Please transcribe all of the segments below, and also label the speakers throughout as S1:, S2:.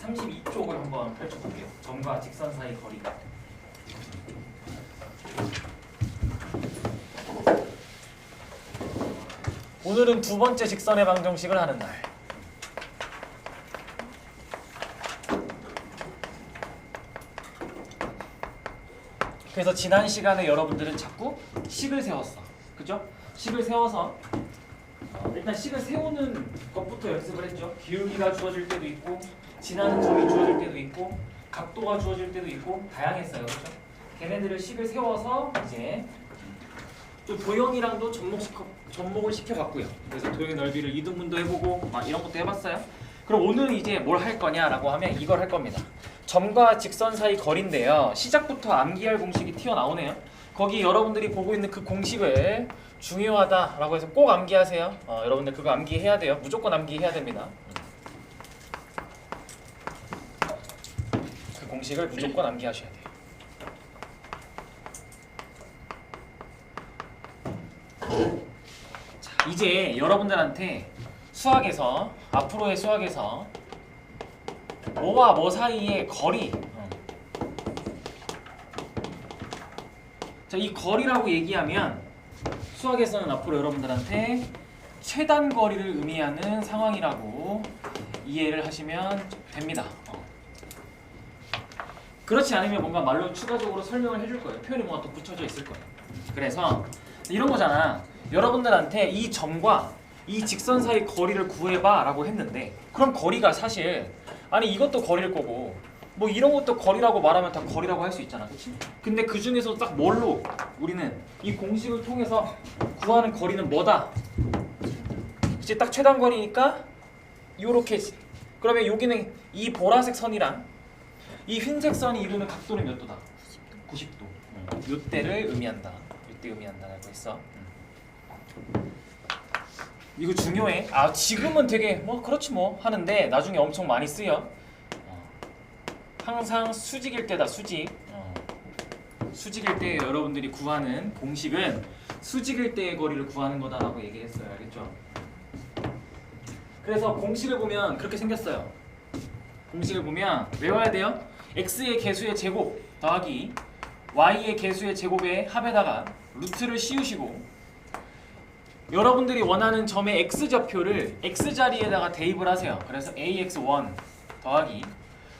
S1: 32쪽을 한번 펼쳐볼게요. 점과 직선 사이 거리가. 오늘은 두 번째 직선의 방정식을 하는 날. 그래서 지난 시간에 여러분들은 자꾸 식을 세웠어. 그죠? 식을 세워서 일단 식을 세우는 것부터 연습을 했죠. 기울기가 주어질 때도 있고 지나는 점이 주어질 때도 있고 각도가 주어질 때도 있고 다양했어요. 그죠? 걔네들을 식을 세워서 이제 또 도형이랑도 접목을 시켜봤고요. 그래서 도형의 넓이를 이등분도 해보고 막 이런 것도 해봤어요. 그럼 오늘 이제 뭘 할 거냐라고 하면 이걸 할 겁니다. 점과 직선 사이 거리인데요. 시작부터 암기할 공식이 튀어나오네요. 거기 여러분들이 보고 있는 그 공식을 중요하다라고 해서 꼭 암기하세요. 여러분들 그거 암기해야 돼요. 무조건 암기해야 됩니다. 그 공식을 무조건 암기하셔야 돼요. 자, 이제 여러분들한테 수학에서 앞으로의 수학에서 뭐와 뭐 사이의 거리, 자, 이 거리라고 얘기하면 수학에서는 앞으로 여러분들한테 최단 거리를 의미하는 상황이라고 이해를 하시면 됩니다. 그렇지 않으면 뭔가 말로 추가적으로 설명을 해줄 거예요. 표현이 뭔가 또 붙여져 있을 거예요. 그래서 이런 거잖아. 여러분들한테 이 점과 이 직선 사이 거리를 구해봐 라고 했는데 그럼 거리가 사실 아니 이것도 거리일 거고 뭐 이런 것도 거리라고 말하면 다 거리라고 할 수 있잖아. 그치? 근데 그 중에서 딱 뭘로 우리는 이 공식을 통해서 구하는 거리는 뭐다? 그치? 딱 최단 거리니까 요렇게. 그러면 여기는 이 보라색 선이랑 이 흰색 선이 이루는 각도는 몇 도다? 90도. 요때를 의미한다. 요때 의미한다라고 했어. 이거 중요해. 지금은 되게 뭐 그렇지 뭐 하는데 나중에 엄청 많이 쓰여. 항상 수직일 때다. 수직일 때 여러분들이 구하는 공식은 수직일 때의 거리를 구하는 거다라고 얘기했어요. 알겠죠? 그래서 공식을 보면 그렇게 생겼어요. 공식을 보면 외워야 돼요. x의 개수의 제곱 더하기 y의 개수의 제곱의 합에다가 루트를 씌우시고 여러분들이 원하는 점의 x좌표를 x자리에다가 대입을 하세요. 그래서 ax1 더하기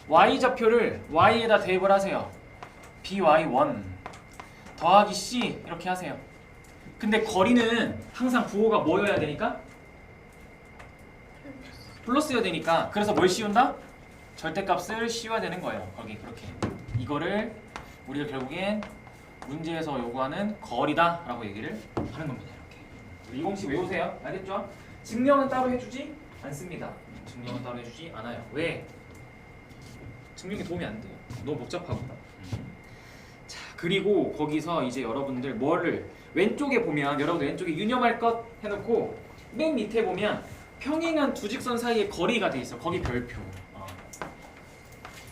S1: y좌표를 y에다 대입을 하세요. by1 더하기 c 이렇게 하세요. 근데 거리는 항상 부호가 뭐여야 되니까? 플러스여야 되니까 그래서 뭘 씌운다? 절대값을 씌워야 되는 거예요. 거기 그렇게 이거를 우리가 결국엔 문제에서 요구하는 거리다 라고 얘기를 하는 겁니다. 이 공식 외우세요. 알겠죠? 증명은 따로 해주지 않습니다. 증명은 따로 해주지 않아요. 왜? 증명이 도움이 안 돼요. 너무 복잡하고. 자, 그리고 거기서 이제 여러분들 뭐를 왼쪽에 보면 여러분들 왼쪽에 유념할 것 해놓고 맨 밑에 보면 평행한 두 직선 사이의 거리가 돼 있어. 거기 별표.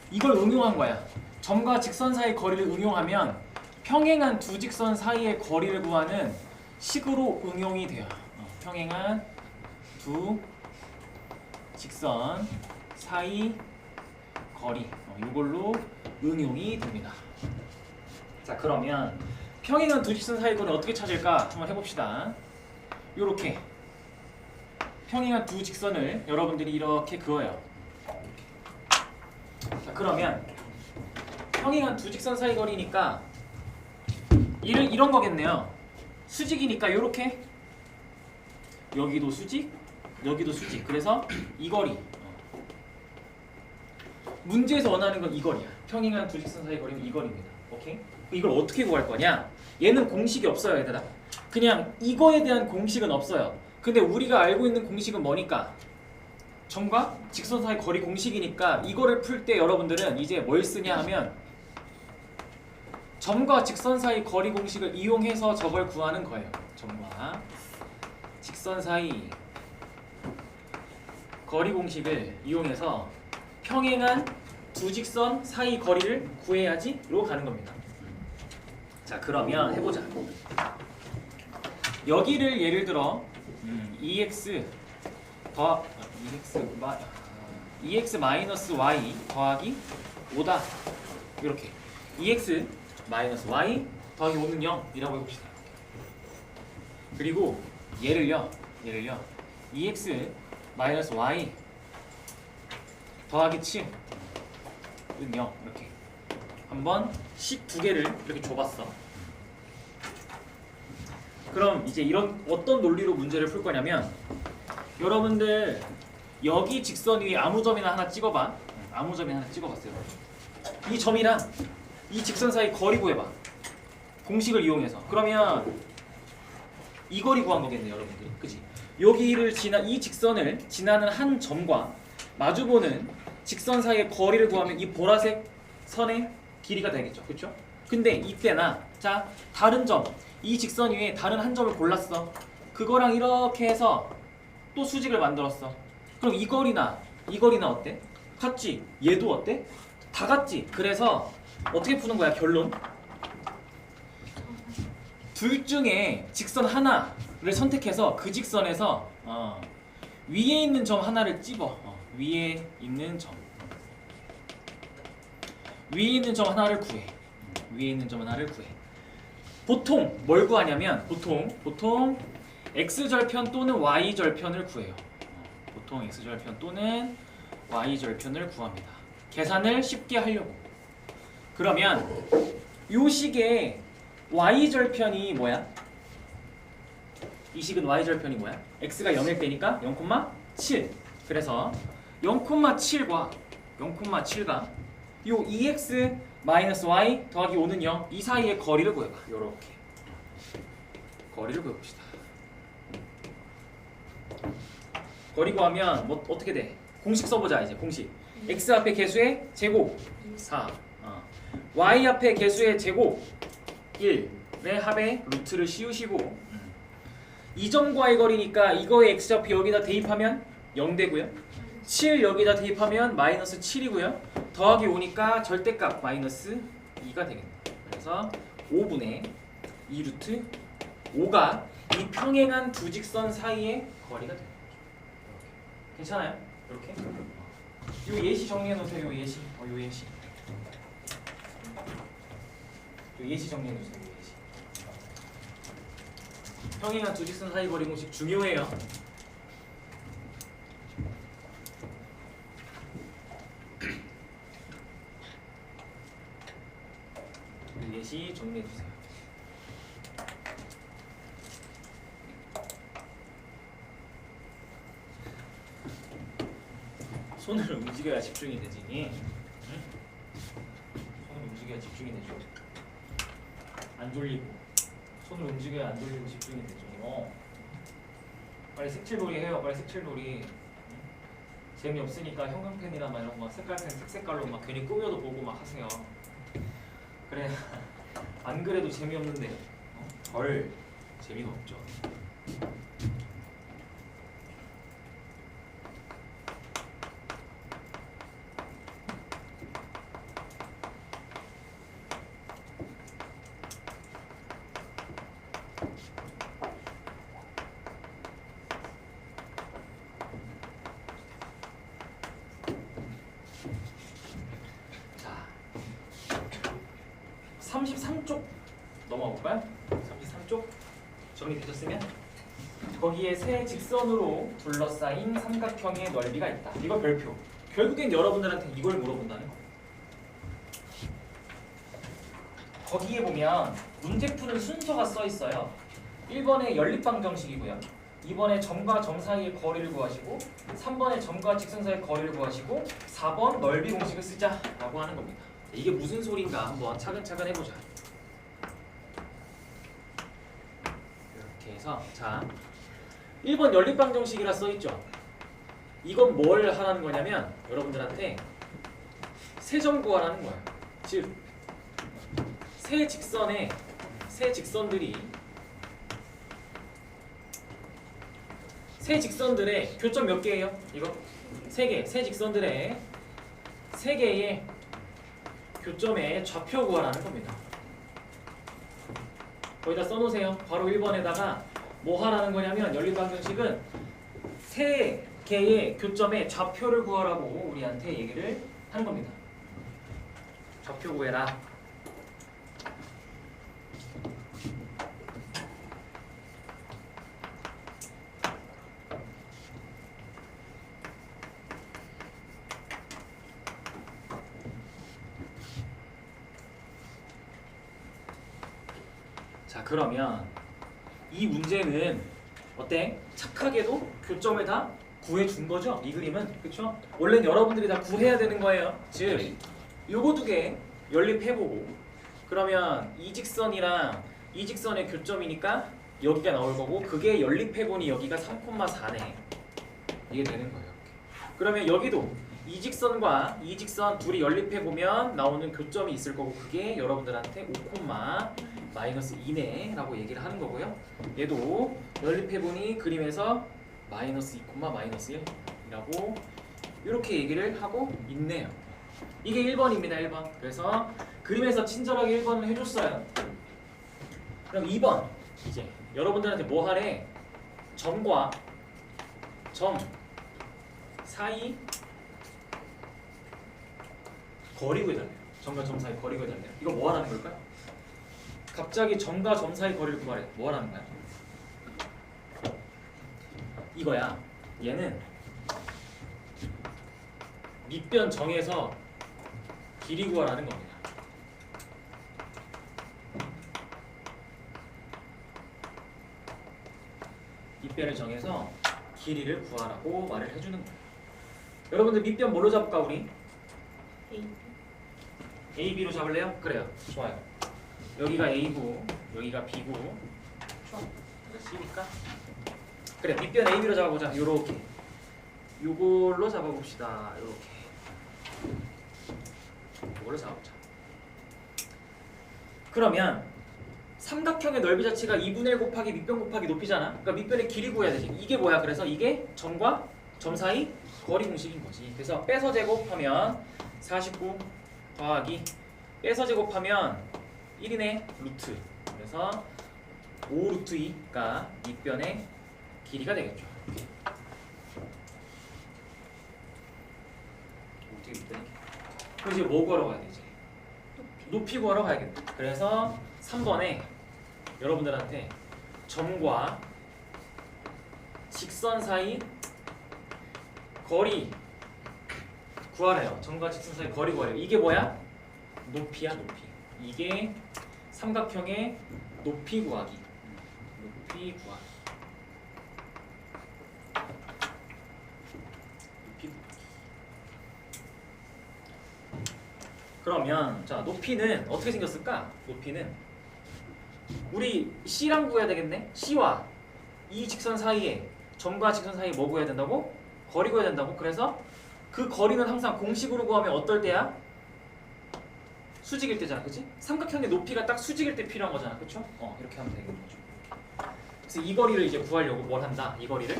S1: 이걸 응용한 거야. 점과 직선 사이의 거리를 응용하면 평행한 두 직선 사이의 거리를 구하는 식으로 응용이 돼요. 평행한 두 직선 사이 거리 이걸로 응용이 됩니다. 자, 그러면 평행한 두 직선 사이 거리 어떻게 찾을까 한번 해봅시다. 요렇게 평행한 두 직선을 여러분들이 이렇게 그어요. 자, 그러면 평행한 두 직선 사이 거리니까 이런 거겠네요. 수직이니까 요렇게 여기도 수직, 여기도 수직. 그래서 이 거리. 문제에서 원하는 건 이 거리야. 평행한 두 직선 사이 거리는 이 거리입니다. 오케이? 이걸 어떻게 구할 거냐? 얘는 공식이 없어요, 얘들아. 그냥 이거에 대한 공식은 없어요. 근데 우리가 알고 있는 공식은 뭐니까? 점과 직선 사이 거리 공식이니까 이거를 풀 때 여러분들은 이제 뭘 쓰냐 하면 점과 직선 사이 거리 공식을 이용해서 저걸 구하는 거예요. 점과 직선 사이 거리 공식을 이용해서 평행한 두 직선 사이 거리를 구해야지로 가는 겁니다. 자, 그러면 해보자. 여기를 예를 들어 2x 더 2x 2x 마이너스 y 더하기 5다. 이렇게 2x 마이너스 y 더하기 5는 0이라고 해봅시다. 그리고 얘를요 2x 마이너스 y 더하기 7은 0 이렇게 한번 식 두 개를 이렇게 줘봤어. 그럼 이제 이런 어떤 논리로 문제를 풀 거냐면 여러분들 여기 직선 위에 아무 점이나 하나 찍어봐. 아무 점이나 하나 찍어봤어요. 이 점이랑 이 직선 사이 거리 구해봐. 공식을 이용해서. 그러면 이 거리 구한 거겠네 여러분들이. 그치? 여기를 이 직선을 지나는 한 점과 마주보는 직선 사이의 거리를 구하면 이 보라색 선의 길이가 되겠죠. 그렇죠? 근데 이때나 자 다른 점, 이 직선 위에 다른 한 점을 골랐어. 그거랑 이렇게 해서 또 수직을 만들었어. 그럼 이 거리나 어때? 같지? 얘도 어때? 다 같지? 그래서 어떻게 푸는 거야? 결론? 둘 중에 직선 하나를 선택해서 그 직선에서 위에 있는 점 하나를 집어. 위에 있는 점 하나를 구해. 위에 있는 점 하나를 구해. 보통 뭘 구하냐면 보통 x절편 또는 y절편을 구해요. 보통 x절편 또는 y절편을 구합니다. 계산을 쉽게 하려고. 그러면 요 식의 y절편이 뭐야? 이 식은 y절편이 뭐야? x가 0일 때니까 0,7. 그래서 0,7과 요 2x 마이너스 y 더하기 5는 0 이 사이의 거리를 구해봐. 요렇게 거리를 구해봅시다. 거리 구하면 뭐 어떻게 돼? 공식 써보자. 이제 공식 x 앞에 개수의 제곱 4 y 앞에 개수의 제곱 1의 합의 루트를 씌우시고 이 점과의 거리니까 이거의 x좌표 여기다 대입하면 0 되고요. 7 여기다 대입하면 마이너스 7이고요. 더하기 5니까 절대값 마이너스 2가 되겠네. 그래서 5분의 2 루트 5가 이 평행한 두 직선 사이의 거리가 됩니다. 괜찮아요? 이렇게? 요 예시 정리해 놓으세요. 요 예시. 요 예시. 요 예시 정리해 놓으세요. 요 예시. 평행한 두 직선 사이 거리 공식 중요해요. 예시 정리해 주세요. 손을 움직여야 집중이 되지. 응? 손을 움직여야 집중이 되죠. 안 졸리고 손을 움직여야 안 졸리고 집중이 되죠. 빨리 색칠놀이 해요. 빨리 색칠놀이. 재미없으니까 형광펜이나 막 이런 거 색깔펜 색색깔로 막 괜히 꾸며도 보고 막 하세요. 그래 안 그래도 재미없는데 덜 재미가 없죠. 자 33쪽 넘어가 볼까요? 33쪽 정리되셨으면 거기에 세 직선으로 둘러싸인 삼각형의 넓이가 있다. 이거 별표. 결국엔 여러분들한테 이걸 물어본다는 거. 거기에 보면 문제 푸는 순서가 써 있어요. 1번에 연립방정식이고요. 2번에 점과 점 사이의 거리를 구하시고 3번에 점과 직선 사이의 거리를 구하시고 4번 넓이 공식을 쓰자라고 하는 겁니다. 이게 무슨 소린가 한번 차근차근 해보자. 이렇게 해서 자 1번 연립방정식이라 써있죠. 이건 뭘 하라는 거냐면 여러분들한테 세 점 구하라는 거야. 즉 세 직선들의 교점 몇 개예요? 이거 세 개. 세 직선들의 세 개의 교점의 좌표 구하라는 겁니다. 거기다 써놓으세요. 바로 1번에다가 뭐 하라는 거냐면 연립방정식은 세 걔의 교점의 좌표를 구하라고 우리한테 얘기를 하는 겁니다. 좌표 구해라. 자, 그러면 이 문제는 어때? 착하게도 교점을 다 구해준 거죠? 이 그림은. 그쵸? 원래는 여러분들이 다 구해야 되는 거예요. 즉 요거 두 개 연립해보고, 그러면 이 직선이랑 이 직선의 교점이니까 여기가 나올 거고, 그게 연립해보니 여기가 3,4네. 이게 되는 거예요. 그러면 여기도 이 직선과 이 직선 둘이 연립해보면 나오는 교점이 있을 거고, 그게 여러분들한테 5,-2네 라고 얘기를 하는 거고요. 얘도 연립해보니 그림에서 -2,-1이라고 이렇게 얘기를 하고 있네요. 이게 1번입니다. 1번. 그래서 그림에서 친절하게 1번을 해줬어요. 그럼 2번 이제 여러분들한테 뭐 하래? 점과 점 사이 거리 구해달래요. 점과 점 사이 거리 구해달래요. 이거 뭐 하라는 걸까요? 갑자기 점과 점 사이 거리를 구하래. 뭐 하라는 거야? 이거야. 얘는 밑변 정해서 길이 구하라는 겁니다. 밑변을 정해서 길이를 구하라고 말을 해주는 거예요. 여러분들 밑변 뭘로 잡을까 우리? A, B로 잡을래요? 그래요. 좋아요. 여기가 A고 여기가 B고 여기가 C니까 그래, 밑변 A, B로 잡아보자. 요렇게 요걸로 잡아봅시다. 요렇게 요걸로 잡아보자. 그러면 삼각형의 넓이 자체가 2분의 1 곱하기 밑변 곱하기 높이잖아. 그러니까 밑변의 길이 구해야 되지. 이게 뭐야? 그래서 이게 점과 점 사이 거리 공식인 거지. 그래서 빼서 제곱하면 49 더하기 빼서 제곱하면 1이네 루트. 그래서 5 루트 2가 밑변의 길이가 되겠죠. 어떻게 밑변의 길이? 그럼 이제 뭐 구하러 가야 되지? 높이 구하러 가야겠다. 그래서 3번에 여러분들한테 점과 직선 사이 거리 구하래요. 점과 직선 사이 거리 구하래요. 이게 뭐야? 높이야, 높이. 이게 삼각형의 높이 구하기. 높이 구하기. 높이 구하기. 그러면 자, 높이는 어떻게 생겼을까? 높이는 우리 C랑 구해야 되겠네. C와 이 직선 사이에 점과 직선 사이에 뭐 구해야 된다고? 거리 구해야 된다고. 그래서 그 거리는 항상 공식으로 구하면 어떨 때야? 수직일 때잖아, 그치? 삼각형의 높이가 딱 수직일 때 필요한 거잖아, 그쵸? 이렇게 하면 되는 거죠. 그래서 이 거리를 이제 구하려고 뭘 한다? 이 거리를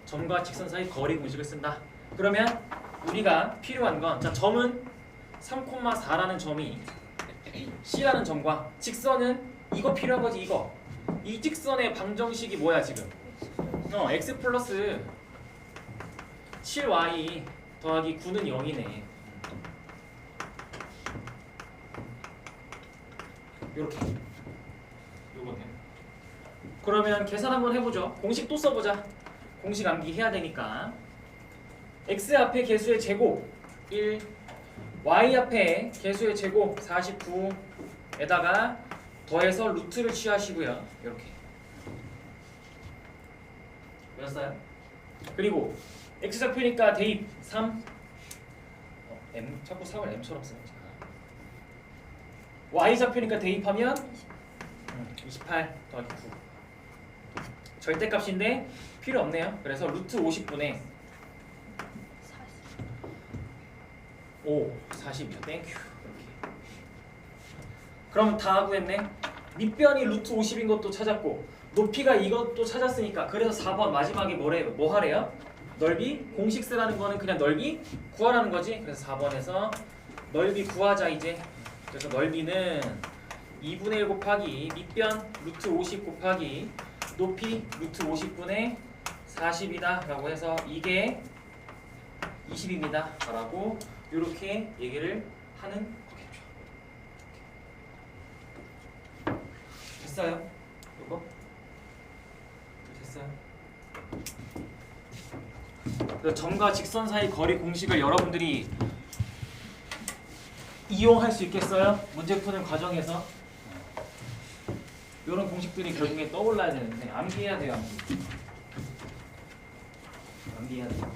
S1: 점과 직선 사이 거리 공식을 쓴다. 그러면 우리가 필요한 건, 자, 점은 3,4라는 점이 C라는 점과 직선은 이거 필요한 거지, 이거. 이 직선의 방정식이 뭐야 지금? x 플러스 7y 더하기 9는 0이네. 요렇게. 요거네. 그러면 계산 한번 해보죠. 공식 또 써보자. 공식 암기해야 되니까. x 앞에 개수의 제곱 1, y 앞에 개수의 제곱 49에다가 더해서 루트를 취하시고요. 이렇게. 보셨어요? 그리고 x좌표니까 대입 3. m 자꾸 3을 m처럼 쓰는 거잖아. y좌표니까 대입하면 28 더하기 9. 절대값인데 필요 없네요. 그래서 루트 50분의 5, 40이요. 땡큐. 이렇게. 그럼 다 구했네. 밑변이 루트 50인 것도 찾았고 높이가 이것도 찾았으니까, 그래서 4번 마지막에 뭐 하래요? 넓이 공식 쓰라는 거는 그냥 넓이 구하라는 거지. 그래서 4번에서 넓이 구하자 이제. 그래서 넓이는 2분의 1 곱하기 밑변 루트 50 곱하기 높이 루트 50분의 40이다 라고 해서 이게 20입니다 라고 이렇게 얘기를 하는 거겠죠. 됐어요? 이거? 됐어요? 그래서 점과 직선 사이 거리 공식을 여러분들이 이용할 수 있겠어요? 문제 푸는 과정에서 이런 공식들이 결국에 떠올라야 되는데 암기해야 돼요. 암기해야 돼요.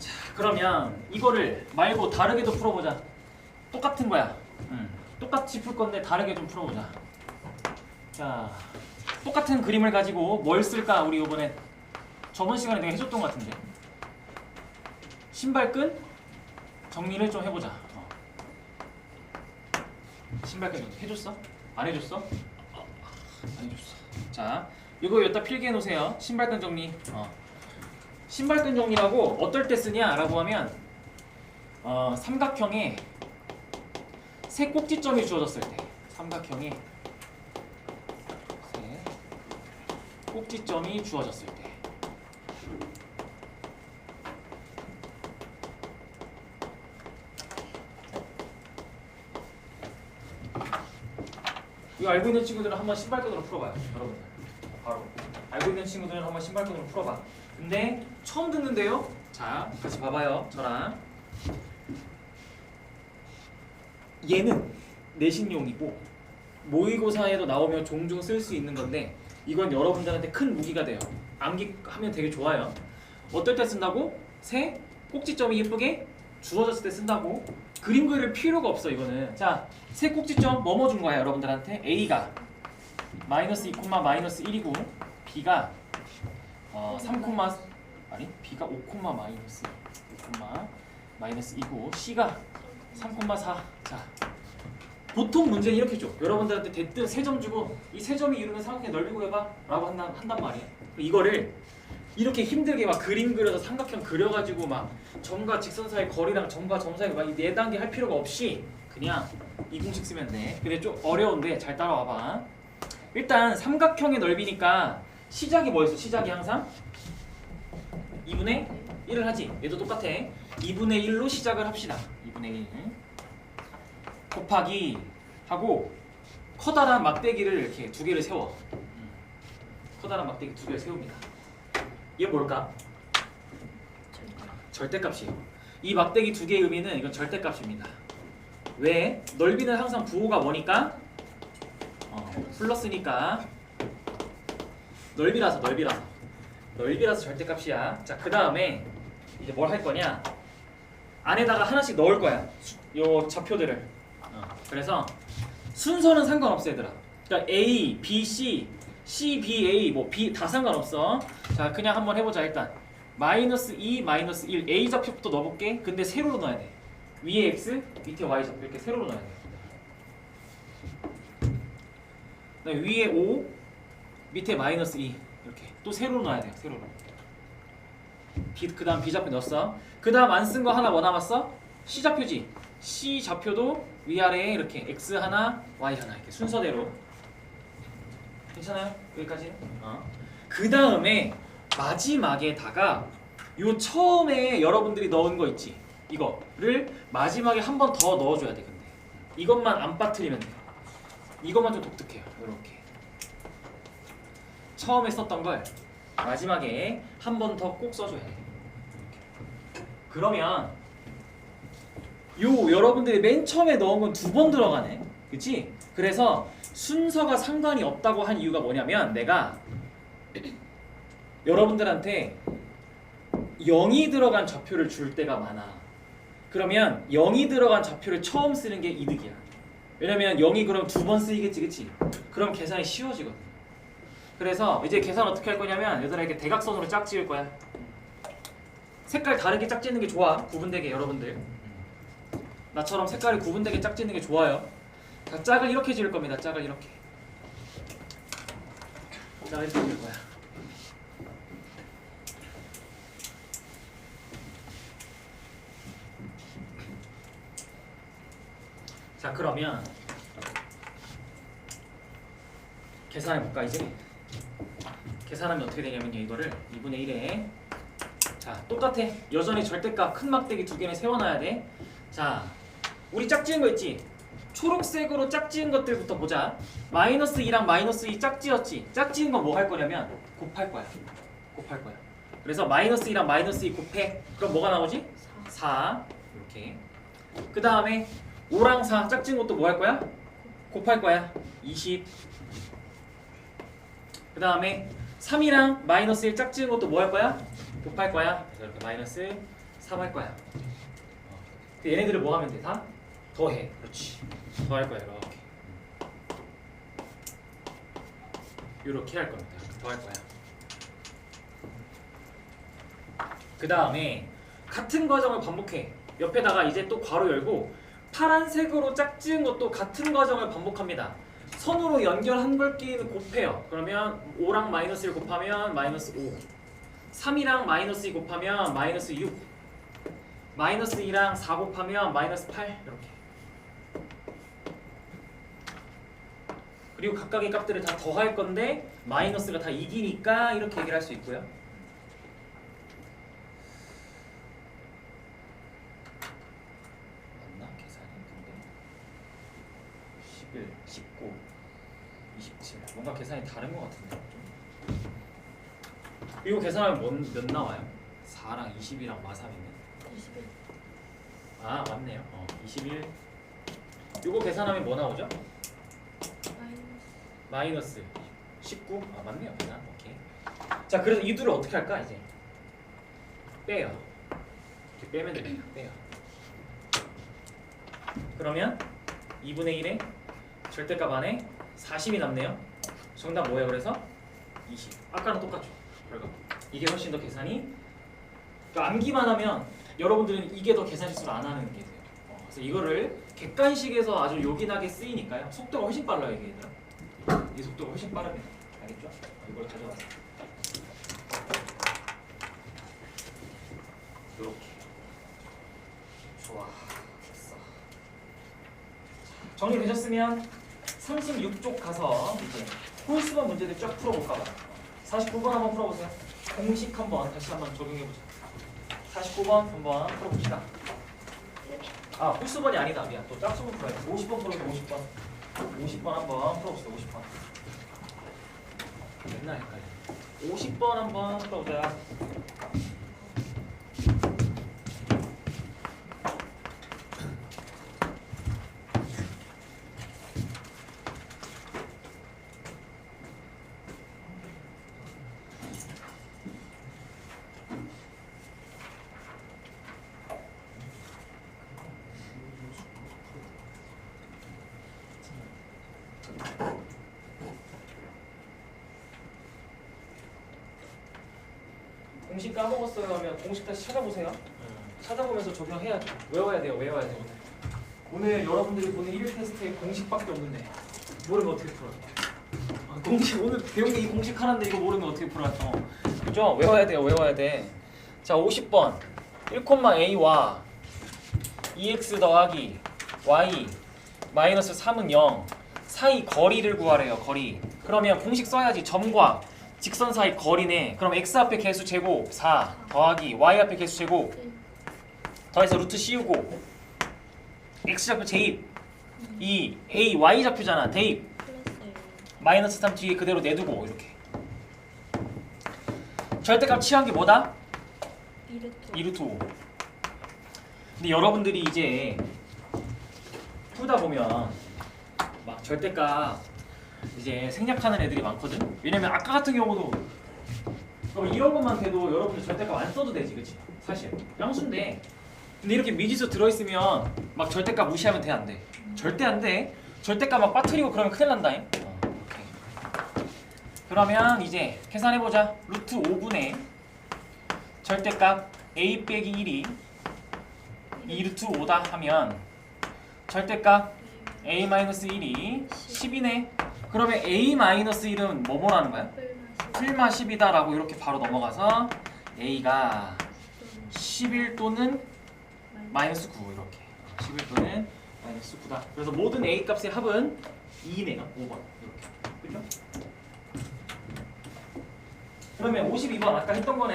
S1: 자, 그러면 이거를 말고 다르게도 풀어보자. 똑같은 거야. 똑같이 풀 건데 다르게 좀 풀어보자. 자, 똑같은 그림을 가지고 뭘 쓸까? 우리 이번에 저번 시간에 내가 해줬던 것 같은데 신발끈 정리를 좀 해보자. 신발끈 정리 해줬어? 안 해줬어? 안 해줬어. 자, 이거 여기다 필기해 놓으세요. 신발끈 정리. 신발끈 정리라고 어떨 때 쓰냐라고 하면 삼각형에 세 꼭지점이 주어졌을 때, 삼각형에 세 꼭지점이 주어졌을 때. 이거 알고 있는 친구들은 한번 신발끈으로 풀어봐요. 여러분들 바로 알고 있는 친구들은 한번 신발끈으로 풀어봐. 근데 처음 듣는데요. 자, 같이 봐봐요. 저랑 얘는 내신용이고 모의고사에도 나오면 종종 쓸 수 있는 건데 이건 여러분들한테 큰 무기가 돼요. 암기하면 되게 좋아요. 어떨 때 쓴다고? 세 꼭지점이 예쁘게 주어졌을 때 쓴다고. 그림 그릴 필요가 없어 이거는. 자, 세 꼭지점 뭐뭐 준 거야 여러분들한테? A가 마이너스 2, 마이너스 1이고 B가 3, 아니 B가 5, 마이너스 5, 마이너스 2고 C가 3, 4. 자, 보통 문제는 이렇게 줘. 여러분들한테 대뜸 세 점 주고 이 세 점이 이루는 삼각형의 넓이 구해봐 라고 한단 말이야. 이거를 이렇게 힘들게 막 그림 그려서 삼각형 그려가지고 막 점과 직선 사이 거리랑 점과 점 사이 막 4단계 할 필요가 없이 그냥 이 공식 쓰면 돼. 근데 좀 어려운데 잘 따라와봐. 일단 삼각형의 넓이니까 시작이 뭐였어? 시작이 항상 2분의 1을 하지. 얘도 똑같아. 2분의 1로 시작을 합시다. 2분의 1 곱하기 하고 커다란 막대기를 이렇게 두 개를 세워. 커다란 막대기 두 개를 세웁니다. 이게 뭘까? 절대값이에요. 이 막대기 두 개의 의미는 이건 절대값입니다. 왜? 넓이는 항상 부호가 뭐니까? 플러스니까 넓이라서 절대값이야. 자, 그 다음에 이제 뭘 할 거냐? 안에다가 하나씩 넣을 거야. 요 좌표들을. 그래서 순서는 상관없어 얘들아. 그러니까 A, B, C, C, B, A 뭐 B 다 상관없어. 자, 그냥 한번 해보자. 일단 마이너스 2, 마이너스 1 A 좌표부터 넣어볼게. 근데 세로로 넣어야 돼. 위에 X, 밑에 Y 좌표 이렇게 세로로 넣어야 돼. 그다음에 위에 5, 밑에 마이너스 2 이렇게 또 세로로 넣어야 돼요. 세로로. 그 다음 B 좌표 넣었어. 그 다음 안 쓴 거 하나 뭐 남았어? C 좌표지. C 좌표도 위아래에 이렇게 X 하나, Y 하나 이렇게 순서대로. 괜찮아요? 여기까지? 그 다음에 마지막에다가 요 처음에 여러분들이 넣은 거 있지? 이거를 마지막에 한 번 더 넣어줘야 돼. 근데 이것만 안 빠뜨리면 돼요. 이것만 좀 독특해요. 이렇게 처음에 썼던 걸 마지막에 한 번 더 꼭 써줘야 돼. 이렇게. 그러면 요 여러분들이 맨 처음에 넣은 건 2번 들어가네. 그치? 그래서 순서가 상관이 없다고 한 이유가 뭐냐면 내가 여러분들한테 0이 들어간 좌표를 줄 때가 많아. 그러면 0이 들어간 좌표를 처음 쓰는 게 이득이야. 왜냐면 0이 그럼 2번 쓰이겠지, 그치? 그럼 계산이 쉬워지거든. 그래서 이제 계산 어떻게 할 거냐면 얘들아 이렇게 대각선으로 짝 지을 거야. 색깔 다르게 짝 짓는 게 좋아. 구분되게 여러분들. 나처럼 색깔이 구분되게 짝 짓는 게 좋아요. 자, 짝을 이렇게 지을 겁니다. 짝을 이렇게. 짝을 이렇게 지을 거야. 자, 그러면 계산해 볼까 이제? 계산하면 어떻게 되냐면요. 이거를 2분의 1에 자 똑같아. 여전히 절대값 큰 막대기 두 개는 세워놔야 돼. 자 우리 짝지은 거 있지? 초록색으로 짝지은 것들부터 보자. 마이너스 2랑 마이너스 2 짝지었지? 짝지은 거 뭐 할 거냐면 곱할 거야. 곱할 거야. 그래서 마이너스 2랑 마이너스 2 곱해. 그럼 뭐가 나오지? 4 이렇게. 그 다음에 5랑 4 짝지은 것도 뭐 할 거야? 곱할 거야. 20. 그 다음에 3이랑 마이너스 1 짝지은 것도 뭐 할 거야? 곱할 거야. 그래서 이렇게 마이너스 3 할 거야. 얘네들을 뭐 하면 돼? 다? 더해. 그렇지. 더 할 거야. 이렇게 할 겁니다. 더 할 거야. 그 다음에 같은 과정을 반복해. 옆에다가 이제 또 괄호 열고 파란색으로 짝지은 것도 같은 과정을 반복합니다. 선으로 연결한 글끼리는 곱해요. 그러면 5랑 마이너스 1 곱하면 마이너스 5 3이랑 마이너스 2 곱하면 마이너스 6 마이너스 2랑 4 곱하면 마이너스 8 이렇게. 그리고 각각의 값들을 다 더할 건데 마이너스가 다 이기니까 이렇게 얘기를 할 수 있고요. 맞나? 계산이 근데 11, 19, 27 뭔가 계산이 다른 것 같은데 이거 계산하면 몇 나와요? 4랑 20이랑 마3이면
S2: 21.
S1: 아 맞네요. 21 이거 계산하면 뭐 나오죠? 마이너스 19? 아 맞네요. 계산 오케이. 자 그래서 이 둘을 어떻게 할까 이제? 빼요. 이렇게 빼면 됩니다. 빼요. 그러면 2분의 1에 절대값 안에 40이 남네요. 정답 뭐예요? 그래서 20. 아까랑 똑같죠. 결과. 이게 훨씬 더 계산이 그러니까 암기만 하면 여러분들은 이게 더 계산 실수를 안 하는 게 돼요. 그래서 이거를 객관식에서 아주 요긴하게 쓰이니까요. 속도가 훨씬 빨라요 이게 얘들아. 이 속도가 훨씬 빠릅니다. 알겠죠? 이걸 가져가세요. 이렇게. 좋아. 됐어. 정리되셨으면 36쪽 가서 이제 홀수번 문제들 쫙 풀어볼까 봐요. 49번 한번 풀어보세요. 공식 한번 다시 한번 적용해보자. 49번 한번 풀어봅시다. 아 홀수번이 아니다. 미안. 또 짝수번 풀어야 돼. 50번 풀어보세요. 50번. 50번 한번 풀어봅시다. 50번. 맨날 헷갈려. 50번 한번 풀어보자. 공식 까먹었어요 하면 공식 다시 찾아보세요. 찾아보면서 적용해야죠. 외워야 돼요. 외워야 돼요. 오늘 여러분들이 보는 1일 테스트에 공식밖에 없는데 모르면 어떻게 풀어요? 공식 오늘 배운 게 이 공식 하나인데 이거 모르면 어떻게 풀어요? 그죠? 외워야 돼요. 외워야 돼. 자 50번 1,a와 2x 더하기 y 마이너스 3은 0 사이 거리를 구하래요. 거리. 그러면 공식 써야지. 점과 직선 사이 거리네. 그럼 x 앞에 개수 제곱 4 더하기 y 앞에 개수 제곱 더해서 루트 씌우고 x 좌표 제입 2 a y 좌표잖아. 대입 마이너스 3 뒤에 그대로 내두고 이렇게. 절대값 취한 게 뭐다? 2루트 5. 근데 여러분들이 이제 풀다 보면 막 절대값 이제 생략하는 애들이 많거든. 왜냐면 아까 같은 경우도 이런 것만 돼도 여러분들 절대값 안 써도 되지, 그치? 사실 양수인데. 근데 이렇게 미지수 들어있으면 막 절대값 무시하면 돼, 안 돼? 절대 안 돼. 절대값 막 빠뜨리고 그러면 큰일 난다잉. 오케이. 그러면 이제 계산해보자. 루트 5분의 절대값 a 빼기 1이 2루트 5다 하면 절대값 a-1이 10이네. 그러면 a-1은 뭐라는 거야? 풀마 10이다 라고 이렇게 바로 넘어가서 a가 11 또는 마이너스 9 이렇게 11 또는 마이너스 9다. 그래서 모든 a 값의 합은 2네요. 5번 이렇게. 그죠? 그러면 52번 아까 했던 거네.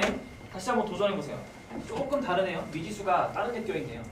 S1: 다시 한번 도전해 보세요. 조금 다르네요. 미지수가 다른 데 껴있네요.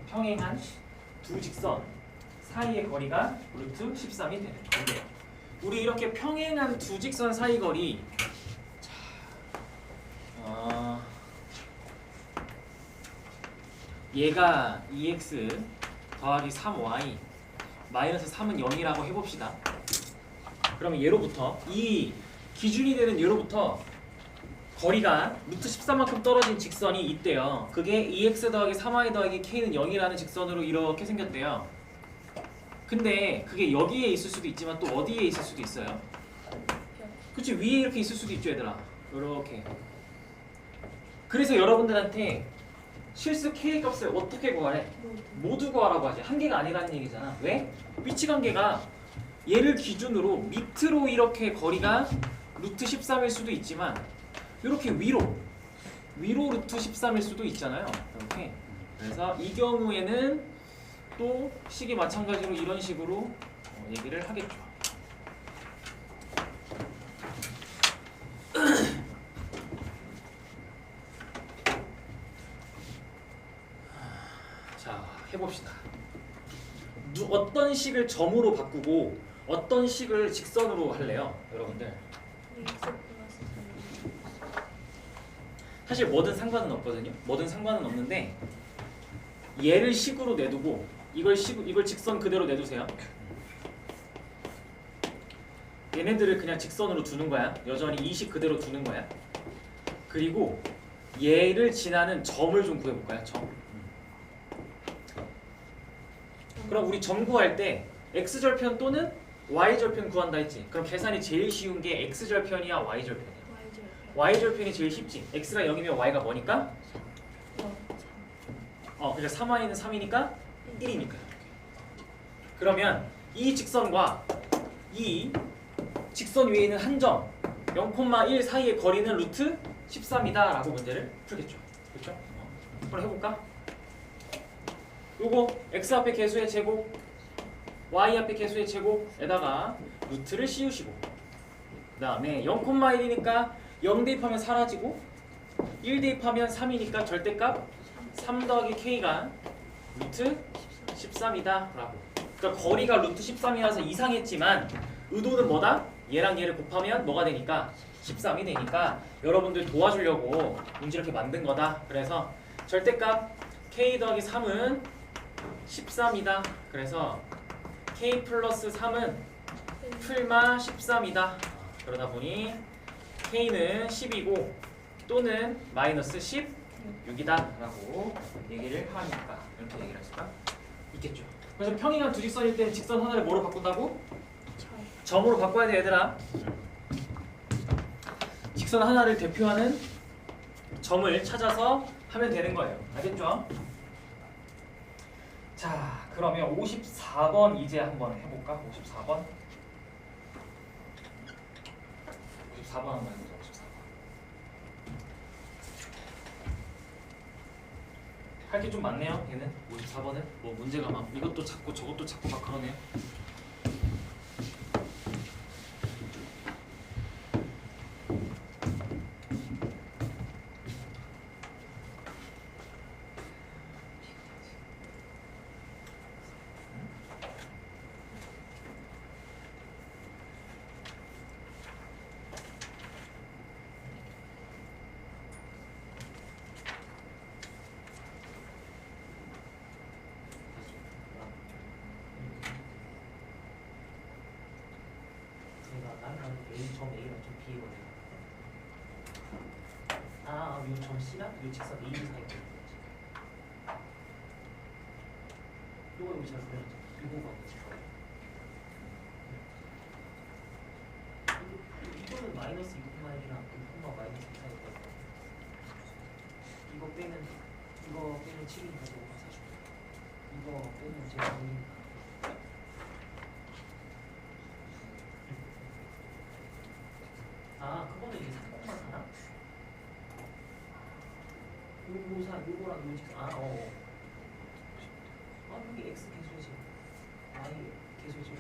S1: 평행한 두 직선 사이의 거리가 루트 13이 되는 건데요. 우리 이렇게 평행한 두 직선 사이 거리, 자, 얘가 2x 더하기 3y 마이너스 3은 0이라고 해봅시다. 그러면 얘로부터 이 기준이 되는 얘로부터 거리가 루트 14만큼 떨어진 직선이 있대요. 그게 2x 더하기 3y 더하기 k는 0이라는 직선으로 이렇게 생겼대요. 근데 그게 여기에 있을 수도 있지만 또 어디에 있을 수도 있어요. 그치, 위에 이렇게 있을 수도 있죠 얘들아. 이렇게. 그래서 여러분들한테 실수 k 값을 어떻게 구하래? 모두 구하라고 하지. 한 개가 아니라는 얘기잖아. 왜? 위치 관계가 얘를 기준으로 밑으로 이렇게 거리가 루트 13일 수도 있지만 이렇게 위로 루트 13일 수도 있잖아요. 이렇게. 그래서 이 경우에는 또 식이 마찬가지로 이런 식으로 얘기를 하겠죠. 자, 해봅시다. 어떤 식을 점으로 바꾸고 어떤 식을 직선으로 할래요, 여러분들? 사실 뭐든 상관은 없거든요. 뭐든 상관은 없는데 얘를 식으로 내두고 이걸 직선 그대로 내두세요. 얘네들을 그냥 직선으로 두는 거야. 여전히 이 식 그대로 두는 거야. 그리고 얘를 지나는 점을 좀 구해볼까요? 점. 그럼 우리 점 구할 때 x절편 또는 y절편 구한다 했지. 그럼 계산이 제일 쉬운 게 x절편이야 y절편이야? y절편이 제일 쉽지. x가 0이면 y가 뭐니까? 그러니까 3y는 3이니까 1이니까. 그러면 이 직선과 이 직선 위에 있는 한 점 0,1 사이의 거리는 루트 13이다 라고 문제를 풀겠죠. 그렇죠? 한번 해볼까? 요거 x 앞에 개수의 제곱, y 앞에 개수의 제곱에다가 루트를 씌우시고, 그 다음에 0,1이니까 0 대입하면 사라지고 1 대입하면 3이니까 절대값 3 더하기 k가 루트 13이다 라고. 그러니까 거리가 루트 13이라서 이상했지만 의도는 뭐다? 얘랑 얘를 곱하면 뭐가 되니까 13이 되니까 여러분들 도와주려고 문제 이렇게 만든 거다. 그래서 절대값 k 더하기 3은 13이다. 그래서 k 플러스 3은 풀마 13이다. 그러다 보니 k는 10이고 또는 마이너스 16이다 라고 얘기를 하니까 이렇게 얘기를 할 수가 있겠죠. 그래서 평행한 두 직선일 때는 직선 하나를 뭐로 바꾼다고? 점으로 바꿔야 돼 얘들아. 직선 하나를 대표하는 점을 찾아서 하면 되는 거예요. 알겠죠? 자, 그러면 54번 이제 한번 해볼까? 54번 54번 한번 해보자. 54번 할 게 좀 많네요. 얘는 54번은 뭐 문제가 막 이것도 찾고 저것도 찾고 막 그러네요.
S2: 나는 점 A랑 점 B거든. 요 점 C랑 요 직선 A 사이에 이거 우리 잘 보였죠? 이거가 이거는 마이너스 2,1이랑 6, 마이너스 2 사이거든. 이거 빼면 7이니까 저거 사줄게. 이거 빼면 제가 2니까. 그거는 이제 3,4나? 요거랑 요 직선 여기 x 계수지. y 계수지.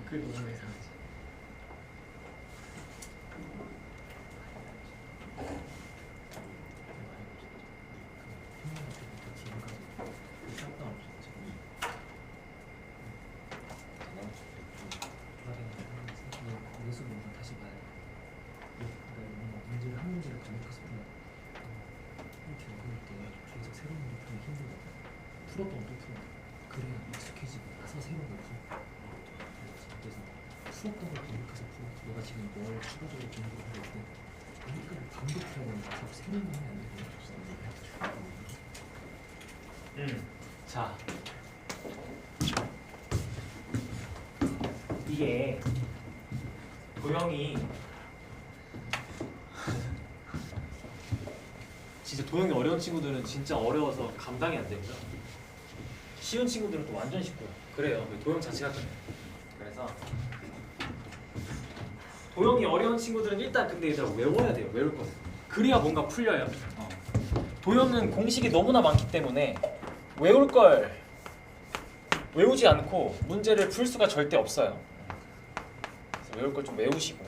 S1: 그게 너무 이상하지.
S2: 다시 봐야 돼. 그러니까 문제를 한 문제를 반복해서 풀어야 돼. 이렇게 어려울 때 계속 새로운 문제 풀기 힘들거든. 풀었던 또 풀어. 그래야 익숙해지고 나서 새로운 걸 풀어. 그래서 풀었던 걸 반복해서 풀어. 너가 지금 뭘 추가적으로 공부를 하고 있든 그러니까 반복해야 되니까 계속 새로운 거 하면 안 되고.
S1: 자, 이게 도형이 진짜 도형이 어려운 친구들은 진짜 어려워서 감당이 안 되고요. 쉬운 친구들은 또 완전 쉽고요. 그래요. 도형 자체가 그래요. 그래서 도형이 어려운 친구들은 일단 근데 얘들아 외워야 돼요. 외울 거예요. 그래야 뭔가 풀려요. 도형은 공식이 너무나 많기 때문에 외울 걸 외우지 않고 문제를 풀 수가 절대 없어요. 그래서 외울 걸 좀 외우시고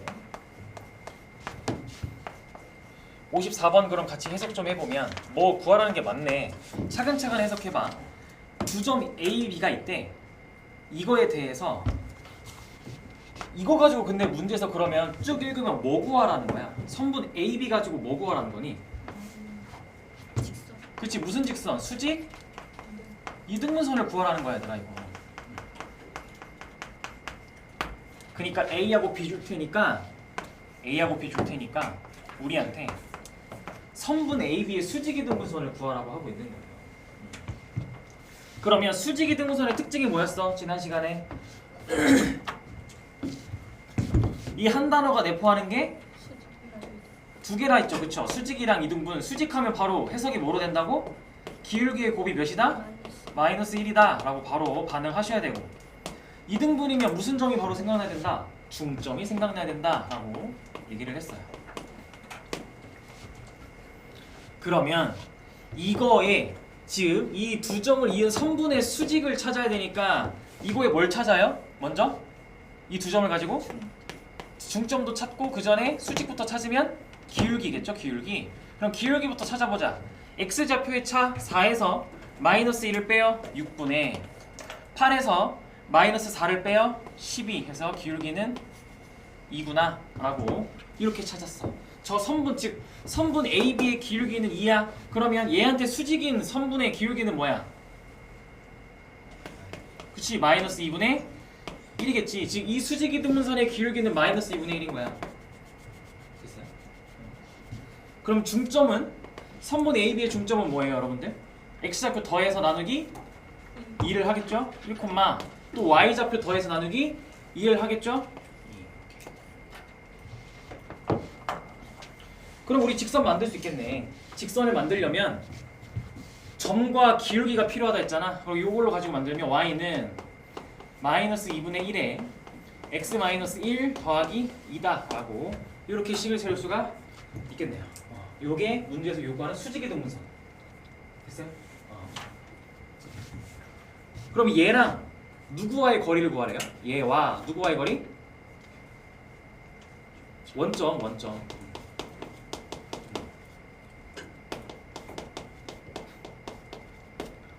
S1: 54번 그럼 같이 해석 좀 해보면 뭐 구하라는 게 맞네. 차근차근 해석해봐. 두 점 A, B가 있대. 이거에 대해서 이거 가지고 근데 문제에서 그러면 쭉 읽으면 뭐 구하라는 거야? 선분 A, B 가지고 뭐 구하라는 거니?
S3: 직선.
S1: 그치 무슨 직선? 수직? 이등분선을 구하라는 거야 얘들아 이거. 그러니까 A하고 B 줄 테니까 우리한테 선분 AB의 수직이등분선을 구하라고 하고 있는 거예요. 그러면 수직이등분선의 특징이 뭐였어? 지난 시간에 이 한 단어가 내포하는 게 두 개나 있죠, 그쵸? 수직이랑 이등분. 수직하면 바로 해석이 뭐로 된다고? 기울기의 곱이 몇이다? 마이너스 1이다 라고 바로 반응하셔야 되고, 이등분이면 무슨 점이 바로 생각나야 된다? 중점이 생각나야 된다 라고 얘기를 했어요. 그러면 이거에 즉 이 두 점을 이은 선분의 수직을 찾아야 되니까 이거에 뭘 찾아요? 먼저 이 두 점을 가지고 중점도 찾고 그 전에 수직부터 찾으면 기울기겠죠, 기울기. 그럼 기울기부터 찾아보자. x좌표의 차 4에서 마이너스 1을 빼요 6분의 8에서 마이너스 4를 빼요 12 해서 기울기는 2구나 라고 이렇게 찾았어. 저 선분 즉 선분 AB의 기울기는 2야. 그러면 얘한테 수직인 선분의 기울기는 뭐야? 그치, 마이너스 2분의 1이겠지. 즉 이 수직이등분선의 기울기는 마이너스 2분의 1인 거야. 됐어요? 그럼 중점은 선분 AB의 중점은 뭐예요 여러분들? x좌표 더해서 나누기 2를 하겠죠? 1, 또 y좌표 더해서 나누기 2를 하겠죠? 그럼 우리 직선 만들 수 있겠네. 직선을 만들려면 점과 기울기가 필요하다 했잖아. 그럼 이걸로 가지고 만들면 y는 마이너스 2분의 1에 x 마이너스 1 더하기 2다 라고 이렇게 식을 세울 수가 있겠네요. 요게 문제에서 요구하는 수직이등분선. 됐어요? 그럼 얘랑 누구와의 거리를 구하래요? 얘와 누구와의 거리? 원점.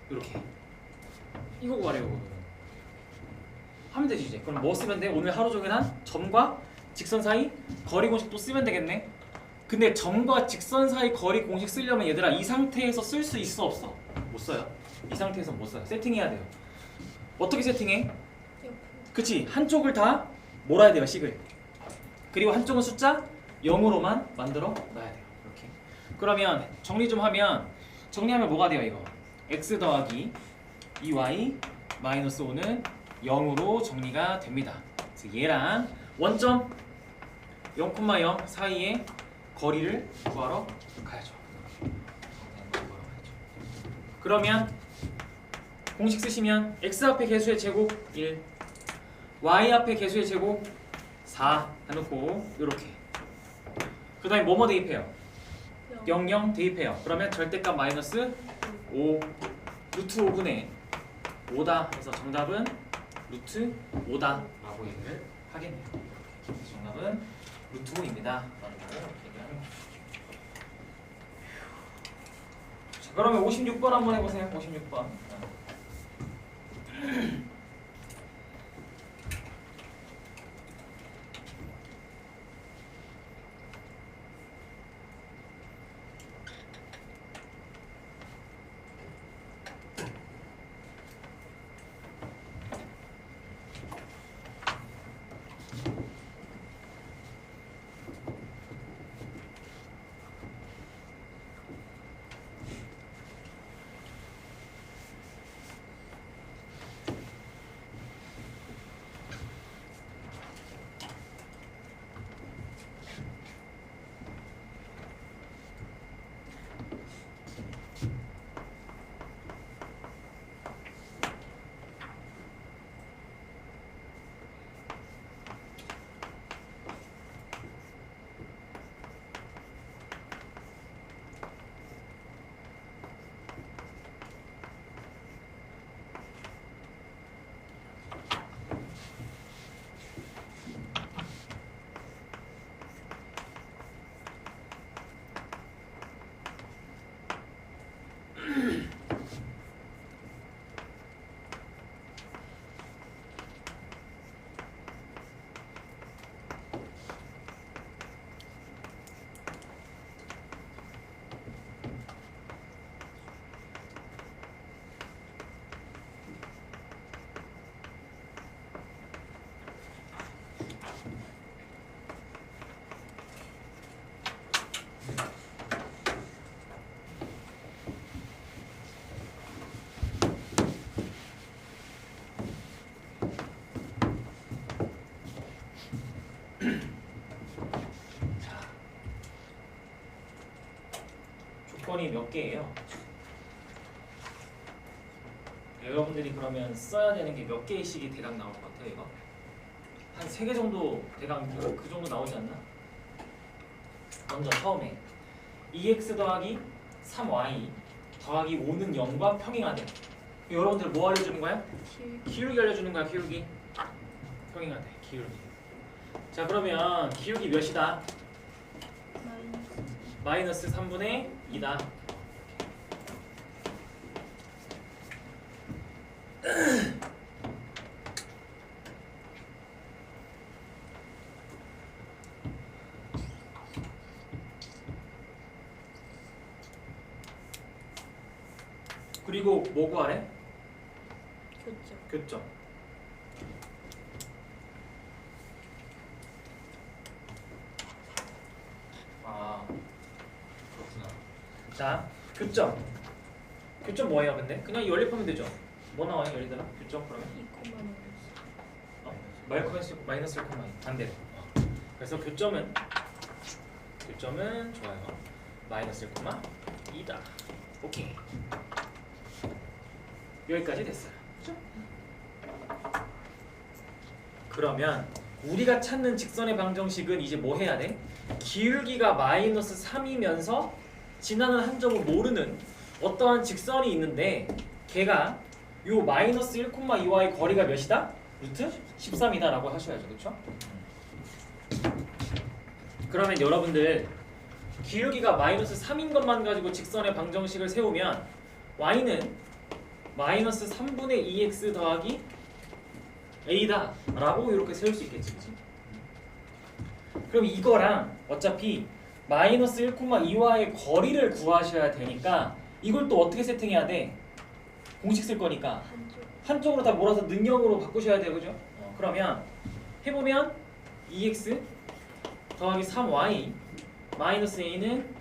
S1: 이렇게 이거 구하래요. 이거. 하면 되지 이제. 그럼 뭐 쓰면 돼? 오늘 하루 종일 한 점과 직선 사이 거리 공식 또 쓰면 되겠네. 근데 점과 직선 사이 거리 공식 쓰려면 얘들아 이 상태에서 쓸 수 있어 없어? 못 써요. 이 상태에서 못 써요. 세팅해야 돼요. 어떻게 세팅해? 그치? 한쪽을 다 몰아야 돼요. 식을. 그리고 한쪽은 숫자 0으로만 만들어 놔야 돼요. 이렇게. 그러면 정리 좀 하면 정리하면 뭐가 돼요 이거? x 더하기 2y 마이너스 5는 0으로 정리가 됩니다. 그래서 얘랑 원점 0,0 사이의 거리를 구하러 가야죠. 그러면 공식 쓰시면 x 앞에 개수의 제곱 1, y 앞에 개수의 제곱 4 해놓고 이렇게. 그 다음에 뭐뭐 대입해요? 00 대입해요. 그러면 절대값 마이너스 5 루트 5분의 5다. 그래서 정답은 루트 5다 라고 얘기를 하겠네요. 정답은 루트 5입니다. 자, 그러면 56번 한번 해보세요. 56번. 조건이 몇 개예요? 여러분들이 그러면 써야 되는 게 몇 개씩이 대강 나올 것 같아요, 이거? 한 3개 정도 대강 그 정도 나오지 않나? 먼저 처음에 2x 더하기 3y 더하기 5는 0과 평행하대. 여러분들 뭐 알려주는 거야? 기울기 알려주는 거야, 기울기. 평행하대, 기울기. 자, 그러면 기울기 몇이다? 마이너스 3분의 2다. 그리고 뭐 구하래? 교점. 아, 그렇구나. 자, 교점. 교점 뭐예요, 근데? 그냥 연립하면 되죠. 뭐 나와요, 예를 들어? 교점 그러면? 마이너스 1, 반대로. 그래서 교점은 좋아요. 마이너스 1, 2다. 오케이. 여기까지 됐어요. 그렇죠? 그러면 우리가 찾는 직선의 방정식은 이제 뭐 해야 돼? 기울기가 마이너스 3이면서 지나는 한 점을 모르는 어떠한 직선이 있는데 걔가 요 마이너스 1,2와의 거리가 몇이다? 루트 13이다 라고 하셔야죠. 그쵸? 그러면 여러분들 기울기가 마이너스 3인 것만 가지고 직선의 방정식을 세우면 y는 마이너스 3분의 2x 더하기 a다 라고 이렇게 세울 수 있겠지. 그치? 그럼 이거랑 어차피 마이너스 1,2와의 거리를 구하셔야 되니까 이걸 또 어떻게 세팅해야 돼? 공식 쓸 거니까
S3: 한쪽.
S1: 한쪽으로 다 몰아서 능형으로 바꾸셔야 돼요. 그죠? 그러면 해보면 2x 더하기 3y 마이너스 a는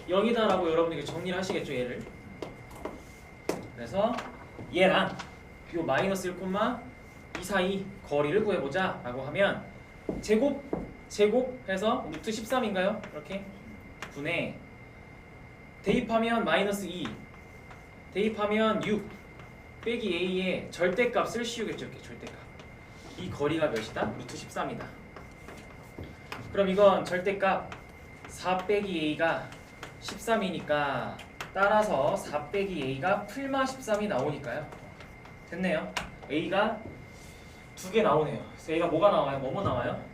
S1: 0이다 라고 여러분에게 정리를 하시겠죠. 얘를. 그래서 얘랑 요 마이너스 1,2 사이 거리를 구해보자 라고 하면 제곱해서 루트 13인가요? 이렇게 분의 대입하면 마이너스 2 대입하면 6 빼기 a의 절대값을 씌우겠죠. 이렇게 절대값. 이 거리가 몇이다? 루트 13이다. 그럼 이건 절대값 4 빼기 a가 13이니까 따라서 4 빼기 a가 풀마 13이 나오니까요. 됐네요. a가 두 개 나오네요. 그래서 a가 뭐가 나와요? 뭐뭐 나와요?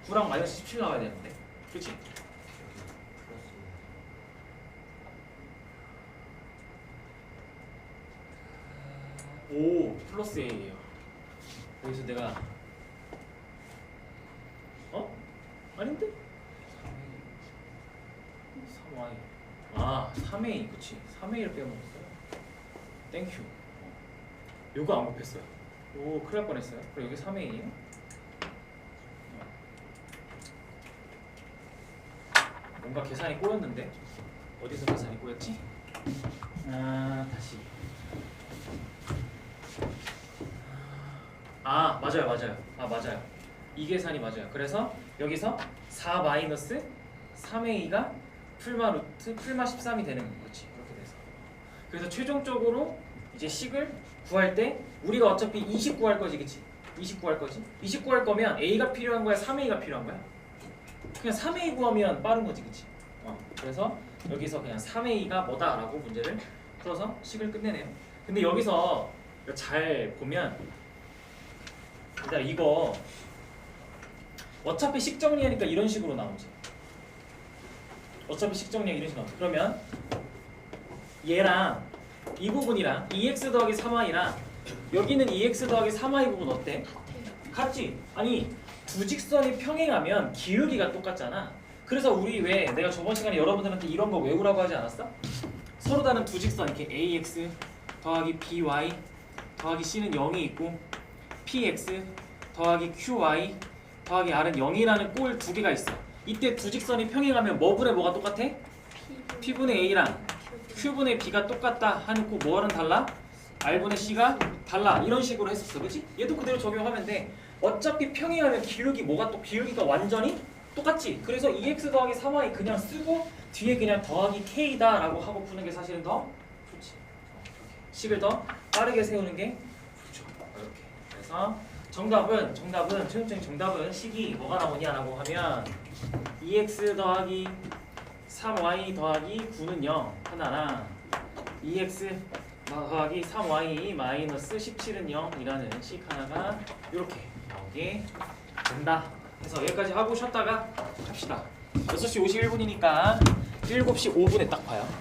S1: 구랑 마이너스 17 나와야 되는데. 그치? 오 플러스 a예요. 여기서 내가 아닌데? 3y 아 3a 그치 3a를 빼먹었어요. 땡큐. 요거 안 곱했어요. 오 큰일 날 뻔했어요. 그리고 여기 3a예요. 뭔가 계산이 꼬였는데 어디서 계산이 꼬였지? 다시 맞아요. 이 계산이 맞아요. 그래서 여기서 4 마이너스 3a가 풀마 13이 되는 거지. 이렇게 돼서 그래서 최종적으로 이제 식을 구할 때 우리가 어차피 20 구할 거지. 그치? 20 구할 거지. 20 구할 거면 a가 필요한 거야? 3a가 필요한 거야? 그냥 3a 구하면 빠른 거지. 그치? 그래서 여기서 그냥 3a가 뭐다 라고 문제를 풀어서 식을 끝내네요. 근데 여기서 잘 보면 일단 이거 어차피 식 정리하니까 이런 식으로 나오지. 어차피 식 정리하니까 이런 식으로 나오지. 그러면 얘랑 이 부분이랑 2x 더하기 3y랑 여기는 2x 더하기 3y 부분 어때?
S3: 같아요.
S1: 같지? 아니 두 직선이 평행하면 기울기가 똑같잖아. 그래서 우리 왜 내가 저번 시간에 여러분들한테 이런 거 외우라고 하지 않았어? 서로 다른 두 직선 이렇게 ax 더하기 by 더하기 c는 0이 있고 px 더하기 qy 더하기 r은 0이라는 꼴 두 개가 있어. 이때 두 직선이 평행하면 뭐분의 뭐가 똑같아? p분의 a랑 q분의 b가 똑같다 하는 꼭 뭐랑 달라? r분의 c가 달라. 이런 식으로 했었어. 그치? 얘도 그대로 적용하면 돼. 어차피 평행하면 기울기가 완전히 똑같지. 그래서 2x 더하기 3y 그냥 쓰고 뒤에 그냥 더하기 k다 라고 하고 푸는 게 사실은 더 좋지. 식을 더 빠르게 세우는 게 좋죠. 이렇게. 그래서 정답은 최종적인 정답은 식이 뭐가 나오냐라고 하면 2x 더하기 3y 더하기 9는 0 하나랑 2x 더하기 3y 마이너스 17은 0이라는 식 하나가 이렇게 나오게 된다. 그래서 여기까지 하고 쉬었다가 합시다. 6시 51분이니까 7시 5분에 딱 봐요.